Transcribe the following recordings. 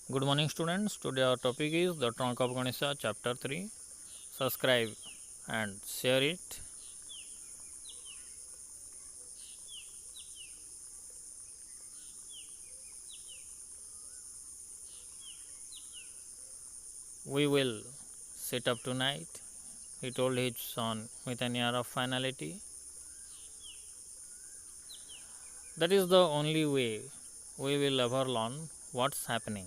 Good morning, students. Today our topic is the trunk of Ganesha, chapter 3. Subscribe and share it. We will sit up tonight, he told his son with an air of finality. That is the only way we will ever learn what's happening.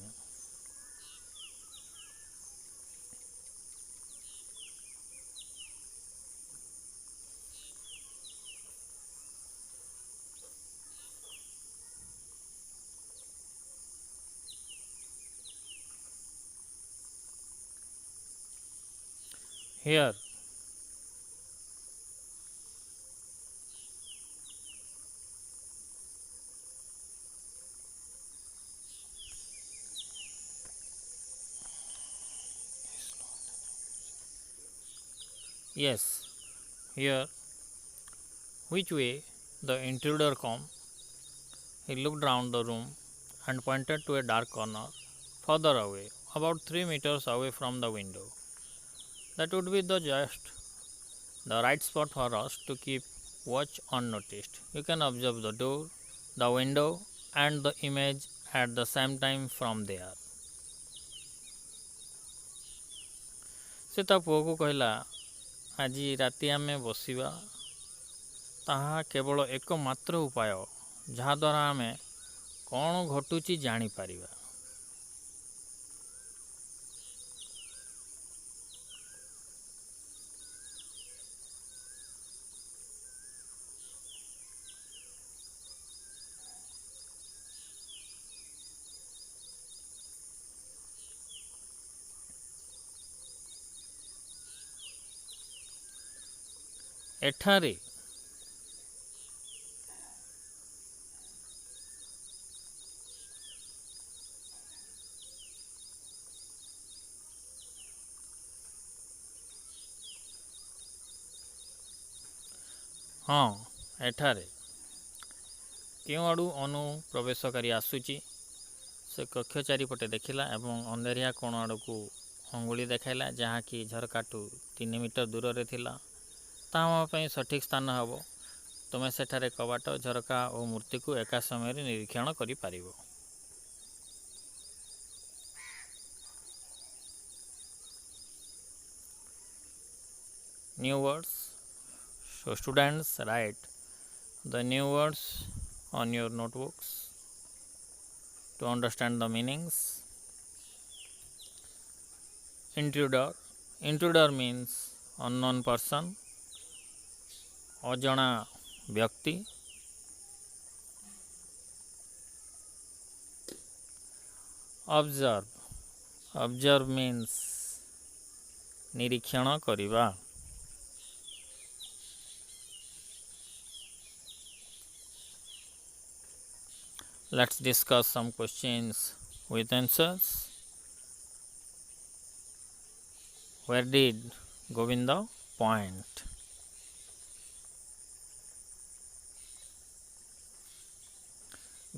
Here, yes, here, which way the intruder come? He looked round the room and pointed to a dark corner further away, about 3 meters away from the window. That would be the right spot for us to keep watch unnoticed. You can observe the door, the window, and the image at the same time from there. ସେ ତା ପୁଅକୁ କହିଲା, ଆଜି ରାତି ଆମେ ବସିବା। ତାହା କେବଳ ଏକମାତ୍ର ଉପାୟ ଯାହାଦ୍ୱାରା ଆମେ କ'ଣ ଘଟୁଛି ଜାଣିପାରିବା। ଏଠାରେ ହଁ ଏଠାରେ କେଉଁଆଡ଼ୁ ଅନୁପ୍ରବେଶକାରୀ ଆସୁଛି। ସେ କକ୍ଷ ଚାରିପଟେ ଦେଖିଲା ଏବଂ ଅନ୍ଧାରିଆ କୋଣ ଆଡ଼କୁ ଅଙ୍ଗୁଳି ଦେଖାଇଲା, ଯାହାକି ଝରକାଠୁ 3 ମିଟର ଦୂରରେ ଥିଲା। ତାହା ମୋ ପାଇଁ ସଠିକ୍ ସ୍ଥାନ ହେବ। ତୁମେ ସେଠାରେ କବାଟ, ଝରକା ଓ ମୂର୍ତ୍ତିକୁ ଏକା ସମୟରେ ନିରୀକ୍ଷଣ କରିପାରିବ। New words. So students, write the new words on your notebooks to understand the meanings. Intruder. Intruder means unknown person, ଅଜଣା ବ୍ୟକ୍ତି। Observe. Observe means ନିରୀକ୍ଷଣ କରିବା। Let's discuss some questions with answers. Where did Govinda point?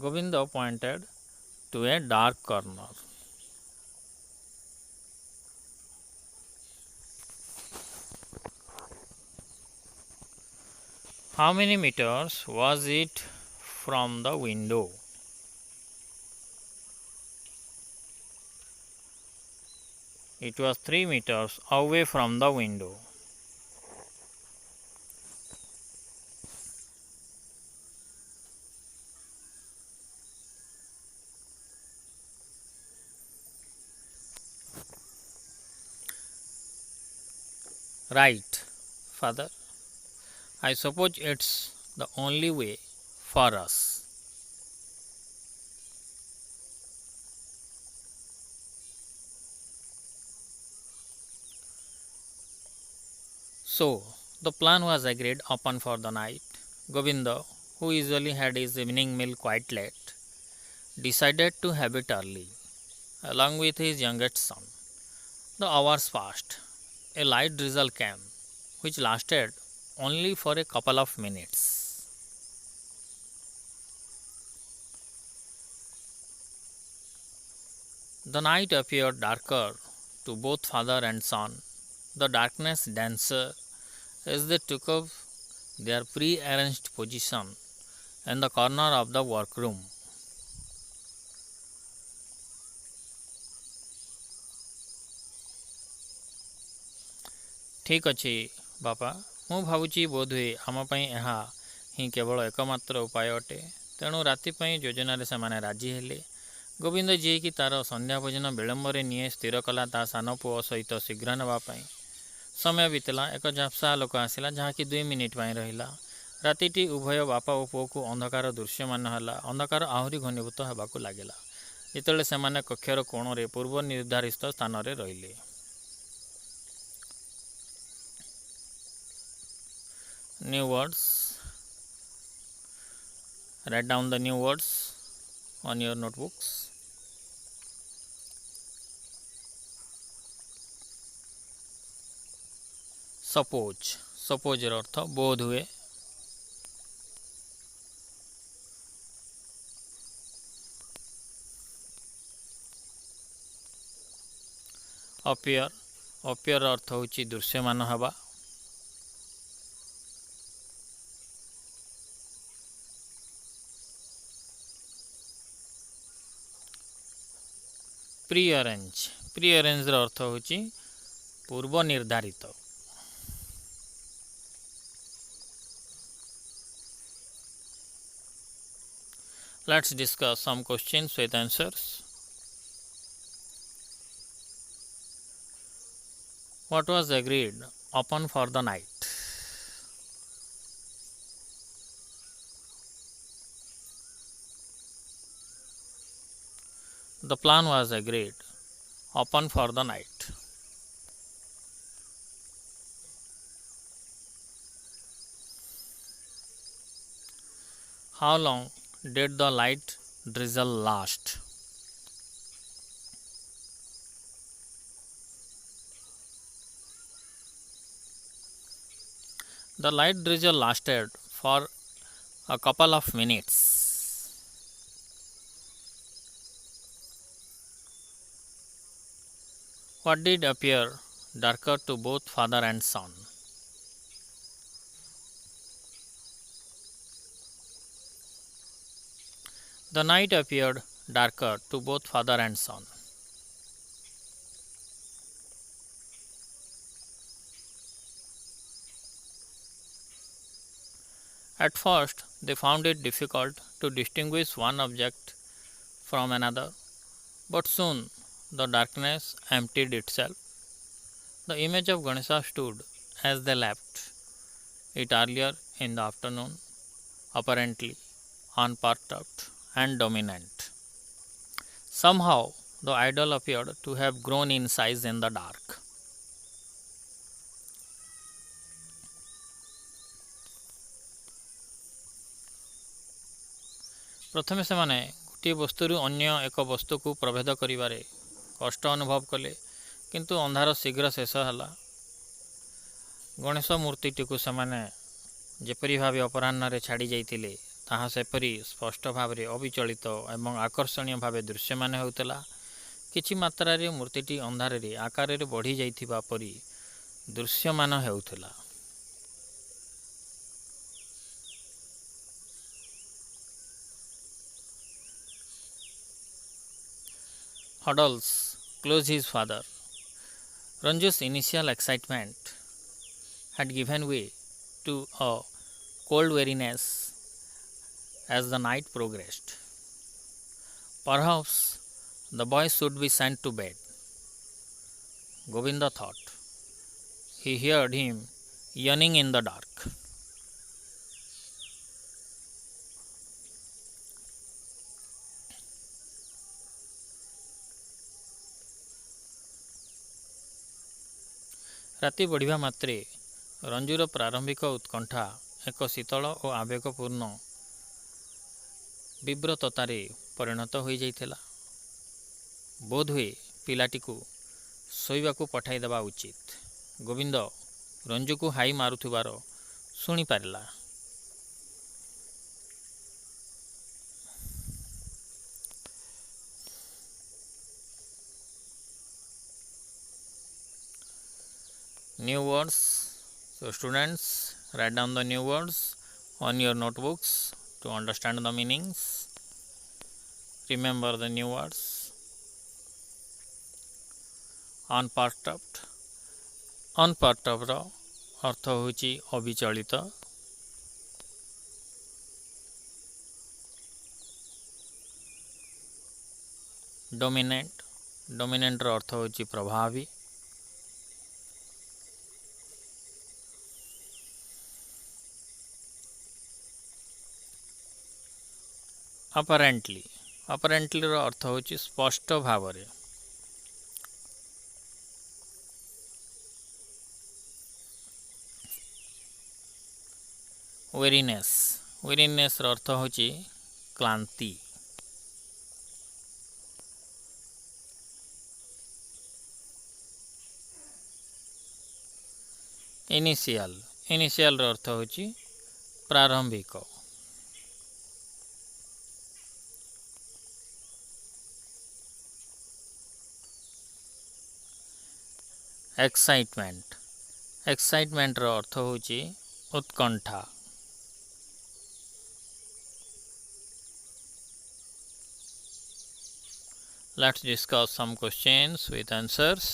Govinda pointed to a dark corner. How many meters was it from the window? It was 3 meters away from the window. Right, father. I suppose it's the only way for us. So, the plan was agreed upon for the night. Govinda, who usually had his evening meal quite late, decided to have it early, along with his youngest son. The hours passed. A light drizzle came, which lasted only for a couple of minutes. The night appeared darker to both father and son. The darkness denser as they took up their pre-arranged position in the corner of the workroom. ଠିକ୍ ଅଛି ବାପା, ମୁଁ ଭାବୁଛି ବୋଧହୁଏ ଆମ ପାଇଁ ଏହା ହିଁ କେବଳ ଏକମାତ୍ର ଉପାୟ ଅଟେ। ତେଣୁ ରାତି ପାଇଁ ଯୋଜନାରେ ସେମାନେ ରାଜି ହେଲେ। ଗୋବିନ୍ଦ, ଯିଏକି ତା'ର ସନ୍ଧ୍ୟା ଭୋଜନ ବିଳମ୍ବରେ ନିଏ, ସ୍ଥିର କଲା ତା ସାନ ପୁଅ ସହିତ ଶୀଘ୍ର ନେବା ପାଇଁ। ସମୟ ବିତିଲା। ଏକ ଝାପ୍ସା ଆଲୋକ ଆସିଲା, ଯାହାକି 2 ମିନିଟ୍ ପାଇଁ ରହିଲା। ରାତିଟି ଉଭୟ ବାପା ଓ ପୁଅକୁ ଅନ୍ଧକାର ଦୃଶ୍ୟମାନ ହେଲା। ଅନ୍ଧକାର ଆହୁରି ଘନୀଭୂତ ହେବାକୁ ଲାଗିଲା ଯେତେବେଳେ ସେମାନେ କକ୍ଷର କୋଣରେ ପୂର୍ବ ନିର୍ଦ୍ଧାରିତ ସ୍ଥାନରେ ରହିଲେ। New words. Write down the new words on your notebooks. Suppose. Suppose ର ଅର୍ଥ ବୋଧ ହୁଏ। Appear. Appear ର ଅର୍ଥ ହେଉଛି ଦୃଶ୍ୟମାନ ହେବା। Prearrange. Prearrange ର ଅର୍ଥ ହେଉଛି ପୂର୍ବ ନିର୍ଦ୍ଧାରିତ। Let's discuss some questions with answers. What was agreed upon for the night? The plan was agreed upon for the night. How long did the light drizzle last? The light drizzle lasted for a couple of minutes. What did appear darker to both father and son? The night appeared darker to both father and son. At first, they found it difficult to distinguish one object from another, but soon the darkness emptied itself. The image of Ganesha stood as they left it earlier in the afternoon, apparently unperturbed and dominant. Somehow, the idol appeared to have grown in size in the dark. ପ୍ରଥମେ ସେମାନେ ଗୋଟିଏ ବସ୍ତୁରୁ ଅନ୍ୟ ଏକ ବସ୍ତୁକୁ ପ୍ରଭେଦ କରିବାରେ କଷ୍ଟ ଅନୁଭବ କଲେ, କିନ୍ତୁ ଅନ୍ଧାର ଶୀଘ୍ର ଶେଷ ହେଲା। ଗଣେଶ ମୂର୍ତ୍ତିଟିକୁ ସେମାନେ ଯେପରି ଭାବେ ଅପରାହ୍ନରେ ଛାଡ଼ି ଯାଇଥିଲେ, ତାହା ସେପରି ସ୍ପଷ୍ଟ ଭାବରେ ଅବିଚଳିତ ଏବଂ ଆକର୍ଷଣୀୟ ଭାବେ ଦୃଶ୍ୟମାନ ହେଉଥିଲା। କିଛି ମାତ୍ରାରେ ମୂର୍ତ୍ତିଟି ଅନ୍ଧାରରେ ଆକାରରେ ବଢ଼ି ଯାଇଥିବା ପରି ଦୃଶ୍ୟମାନ ହେଉଥିଲା। Huddles closed his father. Ranju's initial excitement had given way to a cold weariness as the night progressed. Perhaps the boy should be sent to bed, Govinda thought. He heard him yawning in the dark. ରାତି ବଢ଼ିବା ମାତ୍ରେ ରଞ୍ଜୁର ପ୍ରାରମ୍ଭିକ ଉତ୍କଣ୍ଠା ଏକ ଶୀତଳ ଓ ଆବେଗପୂର୍ଣ୍ଣ ବିବ୍ରତତାରେ ପରିଣତ ହୋଇଯାଇଥିଲା। ବୋଧହୁଏ ପିଲାଟିକୁ ଶୋଇବାକୁ ପଠାଇଦେବା ଉଚିତ। ଗୋବିନ୍ଦ ରଞ୍ଜୁକୁ ହାଇ ମାରୁଥିବାର ଶୁଣିପାରିଲା। New words. So students, write down the new words on your notebooks to understand the meanings. Remember the new words. Unperturbed. Unperturbed अर्थ होची अविचलित. डोमिनेंट. डोमिनेंट अर्थ होची प्रभावी. अपरेंटली. अपरेंटली अर्थ होची स्पष्ट भावरे. वेरीनेस. वेरीनेस अर्थ होची क्लांति. इनिशियल. इनिशियल अर्थ होची प्रारंभिक. एक्साइटमेंट. एक्साइटमेंट अर्थ होची उत्कंठा. Let's discuss some questions with answers.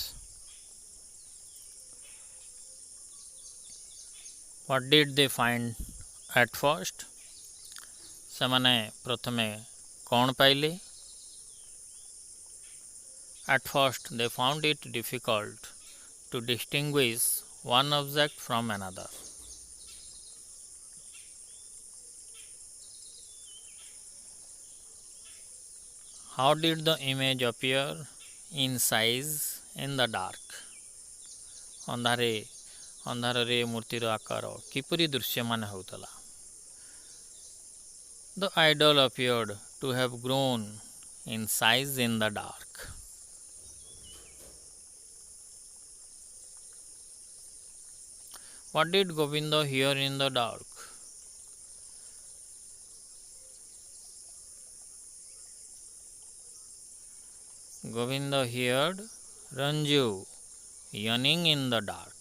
What did they find at first? ସେମାନେ ପ୍ରଥମେ କ'ଣ ପାଇଲେ? At first they found it difficult to distinguish one object from another. How did the image appear in size in the dark? अंधारे मूर्तिर आकार किपरि दृश्यमान होतला? The idol appeared to have grown in size in the dark. What did Govinda hear in the dark? Govinda heard Ranju yawning in the dark.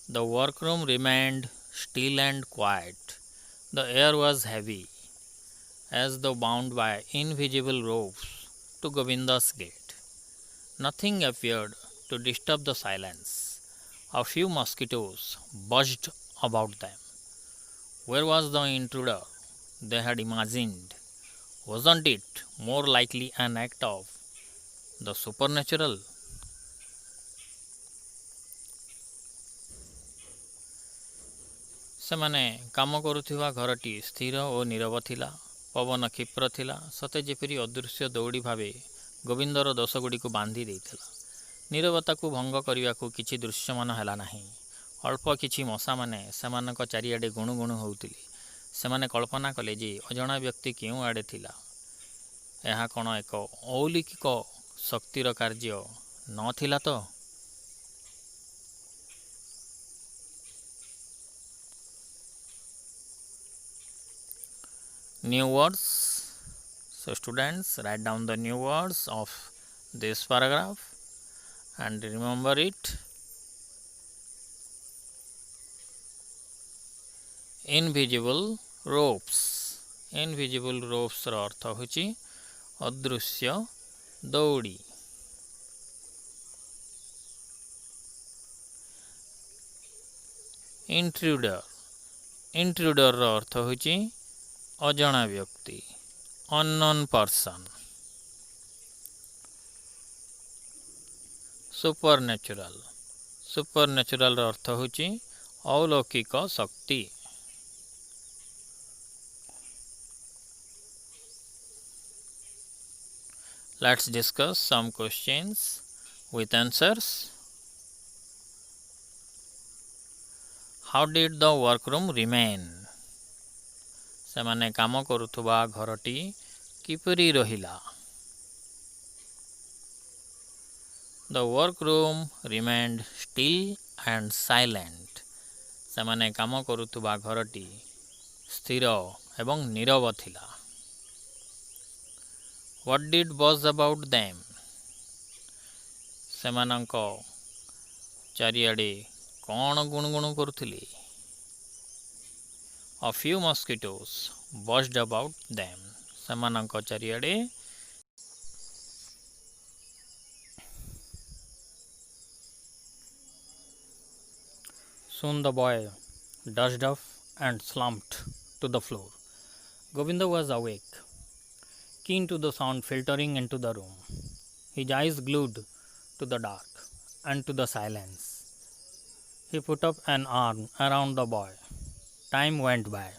The workroom remained still and quiet. The air was heavy, as though bound by invisible ropes to Govinda's gate. Nothing appeared to disturb the silence. A few mosquitoes buzzed about them. Where was the intruder they had imagined? Wasn't it more likely an act of the supernatural? ସେମାନେ କାମ କରୁଥିବା ଘରଟି ସ୍ଥିର ଓ ନୀରବ ଥିଲା। ପବନ କ୍ଷିପ୍ର ଥିଲା, ସତେ ଯେପରି ଅଦୃଶ୍ୟ ଦୌଡ଼ି ଭାବେ ଗୋବିନ୍ଦର ଦୋଷଗୁଡ଼ିକୁ ବାନ୍ଧି ଦେଇଥିଲା। ନୀରବତାକୁ ଭଙ୍ଗ କରିବାକୁ କିଛି ଦୃଶ୍ୟମାନ ହେଲା ନାହିଁ। ଅଳ୍ପ କିଛି ମଶାମାନେ ସେମାନଙ୍କ ଚାରିଆଡ଼େ ଗୁଣୁ ଗୁଣୁ ହେଉଥିଲେ। ସେମାନେ କଳ୍ପନା କଲେ ଯେ ଅଜଣା ବ୍ୟକ୍ତି କେଉଁ ଆଡ଼େ ଥିଲା। ଏହା କ'ଣ ଏକ ଅଲୌକିକ ଶକ୍ତିର କାର୍ଯ୍ୟ ନଥିଲା ତ? New words. So students, write down the new words of this paragraph and remember it. Invisible ropes. Invisible ropes ର ଅର୍ଥ ହେଉଛି ଅଦୃଶ୍ୟ ଦଉଡ଼ି। Intruder. Intruder ର ଅର୍ଥ ହେଉଛି ଅଜଣା ବ୍ୟକ୍ତି, unknown person. Supernatural. Supernatural ର ଅର୍ଥ ହେଉଛି ଅଲୌକିକ ଶକ୍ତି। Let's discuss some questions with answers. How did the workroom remain? ସେମାନେ କାମ କରୁଥିବା ଘରଟି କିପରି ରହିଲା? The workroom remained still and silent. ସେମାନେ କାମ କରୁଥିବା ଘରଟି ସ୍ଥିର ଏବଂ ନୀରବ ଥିଲା। What did buzz about them? ସେମାନଙ୍କ ଚାରିଆଡ଼େ କ'ଣ ଗୁଣୁଗୁଣୁ କରୁଥିଲେ? A few mosquitoes buzzed about them. ସେମାନଙ୍କ ଚାରିଆଡ଼େ Soon the boy dusted off and slumped to the floor. Govinda was awake, keen to the sound filtering into the room, his eyes glued to the dark and to the silence. He put up an arm around the boy. Time went by.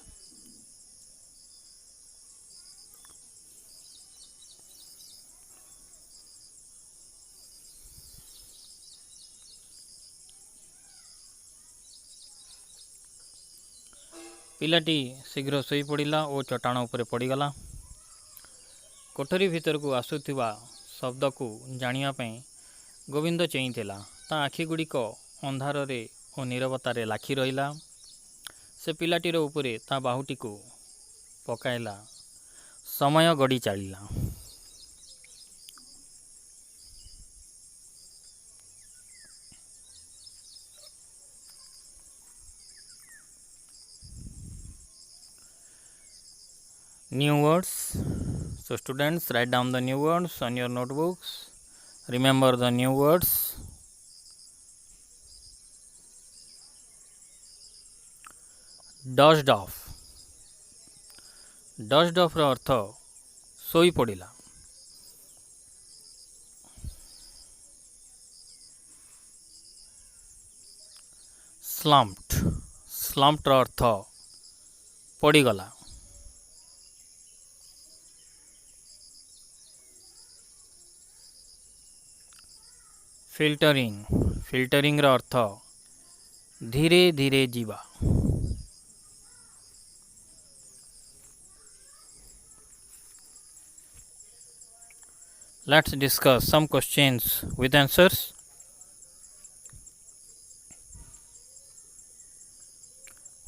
ପିଲାଟି ଶୀଘ୍ର ଶୋଇପଡ଼ିଲା ଓ ଚଟାଣ ଉପରେ ପଡ଼ିଗଲା। କୋଠରୀ ଭିତରକୁ ଆସୁଥିବା ଶବ୍ଦକୁ ଜାଣିବା ପାଇଁ ଗୋବିନ୍ଦ ଚେଇଁଥିଲା। ତା ଆଖିଗୁଡ଼ିକ ଅନ୍ଧାରରେ ଓ ନୀରବତାରେ ଲାଖି ରହିଲା। ସେ ପିଲାଟିର ଉପରେ ତା ବାହୁଟିକୁ ପକାଇଲା। ସମୟ ଗଡ଼ି ଚାଲିଲା। New words. So students, write down the new words on your notebooks. Remember the new words. Dozed off. Dozed off ର ଅର୍ଥ ଶୋଇ ପଡ଼ିଲା। Slumped. Slumped ର ଅର୍ଥ ପଡ଼ିଗଲା। Filtering. Filtering ର ଅର୍ଥ ଧୀରେ ଧୀରେ ଯିବା। Let's discuss some questions with answers.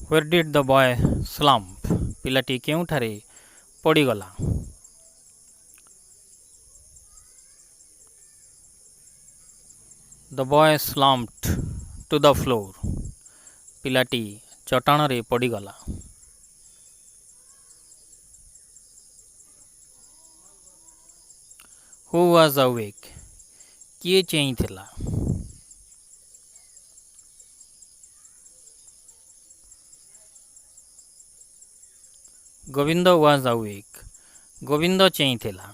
Where did the boy slump? ପିଲାଟି କେଉଁଠାରେ ପଡ଼ିଗଲା? The boy slumped to the floor. ପିଲାଟି ଚଟାଣରେ ପଡ଼ିଗଲା। Who was awake? କିଏ ଚେଇଁଥିଲା? Govinda was awake. Gobinda ଚେଇଁଥିଲା।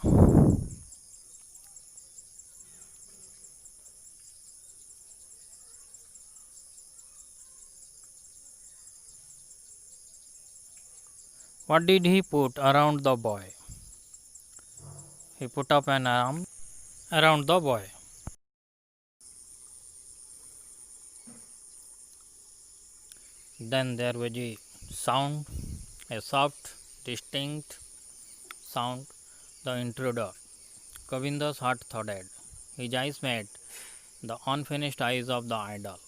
What did he put around the boy? He put up an arm around the boy. Then there was a sound, a soft, distinct sound, the intruder. Govinda's heart thudded. His eyes met the unfinished eyes of the idol.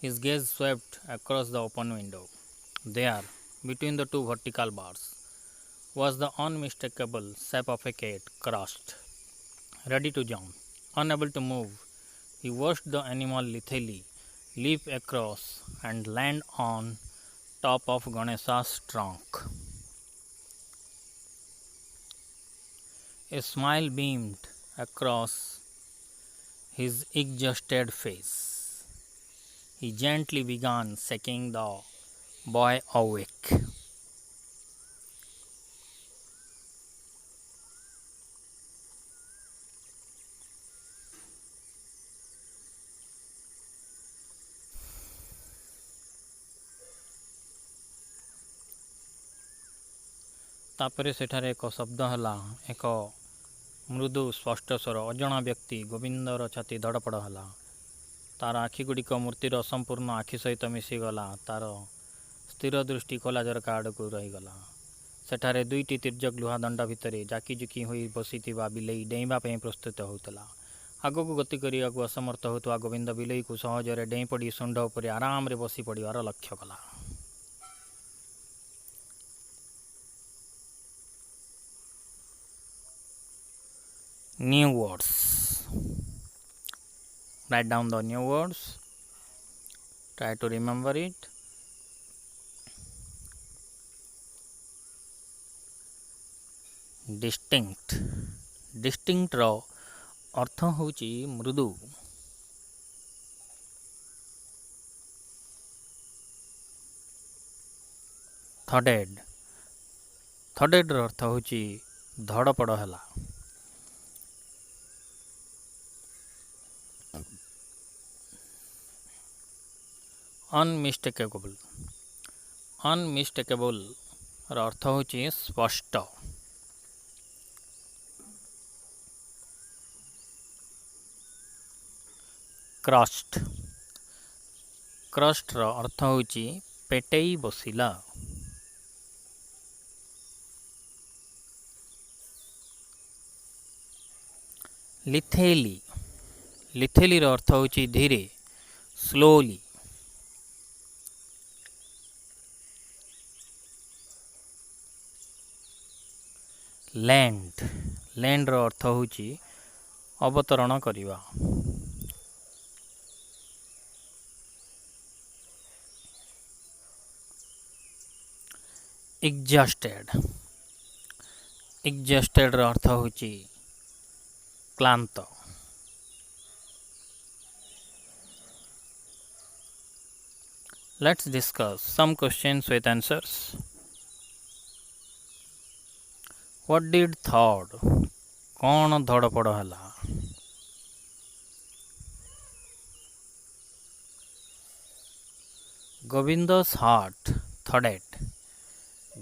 His gaze swept across the open window. There, between the two vertical bars, was the unmistakable shape of a cat crouched, ready to jump. Unable to move, he watched the animal lethally leap across and land on top of Ganesha's trunk. A smile beamed across his exhausted face. He gently began shaking the boy awake. ତାପରେ ସେଠାରେ ଏକ ଶବ୍ଦ ହେଲା, ଏକ ମୃଦୁ ସ୍ପଷ୍ଟ ସ୍ୱର। ଅଜଣା ବ୍ୟକ୍ତି ଗୋବିନ୍ଦର ଛାତି ଧଡ଼ପଡ଼ ହେଲା। ତାର ଆଖିଗୁଡ଼ିକ ମୂର୍ତ୍ତିର ସମ୍ପୂର୍ଣ୍ଣ ଆଖି ସହିତ ମିଶିଗଲା। ତାର ସ୍ଥିର ଦୃଷ୍ଟି ଖୋଲା ଝରକା ଆଡ଼କୁ ରହିଗଲା। ସେଠାରେ ଦୁଇଟି ତିର୍ଯ୍ୟକ୍ ଲୁହା ଦଣ୍ଡା ଭିତରେ ଜାକିଜୁକି ହୋଇ ବସିଥିବା ବିଲେଇ ଡେଇଁବା ପାଇଁ ପ୍ରସ୍ତୁତ ହେଉଥିଲା। ଆଗକୁ ଗତି କରିବାକୁ ଅସମର୍ଥ ହେଉଥିବା ଗୋବିନ୍ଦ ବିଲେଇକୁ ସହଜରେ ଡେଇଁପଡ଼ି ଶୁଣ୍ଢ ଉପରେ ଆରାମରେ ବସି ପଡ଼ିବାର ଲକ୍ଷ୍ୟ କଲା। New words. Write down the new words. Try to remember it. Distinct. Distinct ର अर्थ ହେଉଛି ମୃଦୁ। Thudded. Thudded ର अर्थ ହେଉଛି ଧଡ଼ପଡ଼ ହେଲା। Unmistakable. Unmistakable ର अर्थ ହେଉଛି ସ୍ପଷ୍ଟ। Crushed. Crushed ର अर्थ ହେଉଛି ପେଟେଇ ବସିଲା। Lithely. Lithely ର अर्थ ହେଉଛି ଧୀରେ, slowly। Land. Land ର अर्थ ହେଉଛି ଅବତରଣ କରିବା। Exhausted. Exhausted ର अर्थ ହେଉଛି କ୍ଳାନ୍ତ। Let's discuss some questions with answers. What did thud? କ'ଣ ଧଡ଼ପଡ଼ ହେଲା? Govinda's heart thudded.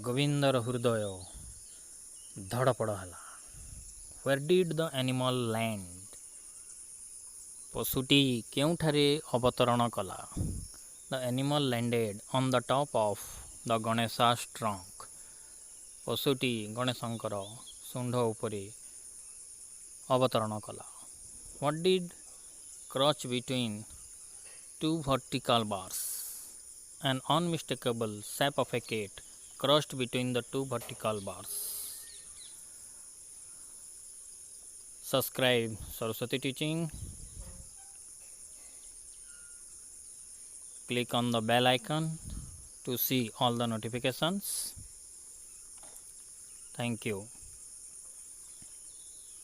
ଗୋବିନ୍ଦର ହୃଦୟ ଧଡ଼ପଡ଼ ହେଲା। Where did the animal land? ପଶୁଟି କେଉଁଠାରେ ଅବତରଣ କଲା? The animal landed on the top of the Ganesha's trunk. ପଶୁଟି ଗଣେଶଙ୍କର ଶୁଣ୍ଢ ଉପରେ ଅବତରଣ କଲା। What did crouch between two vertical bars? An unmistakable shape of a cat crouched between the two vertical bars. Subscribe Saraswati Teaching. Click on the bell icon to see all the notifications. Thank you.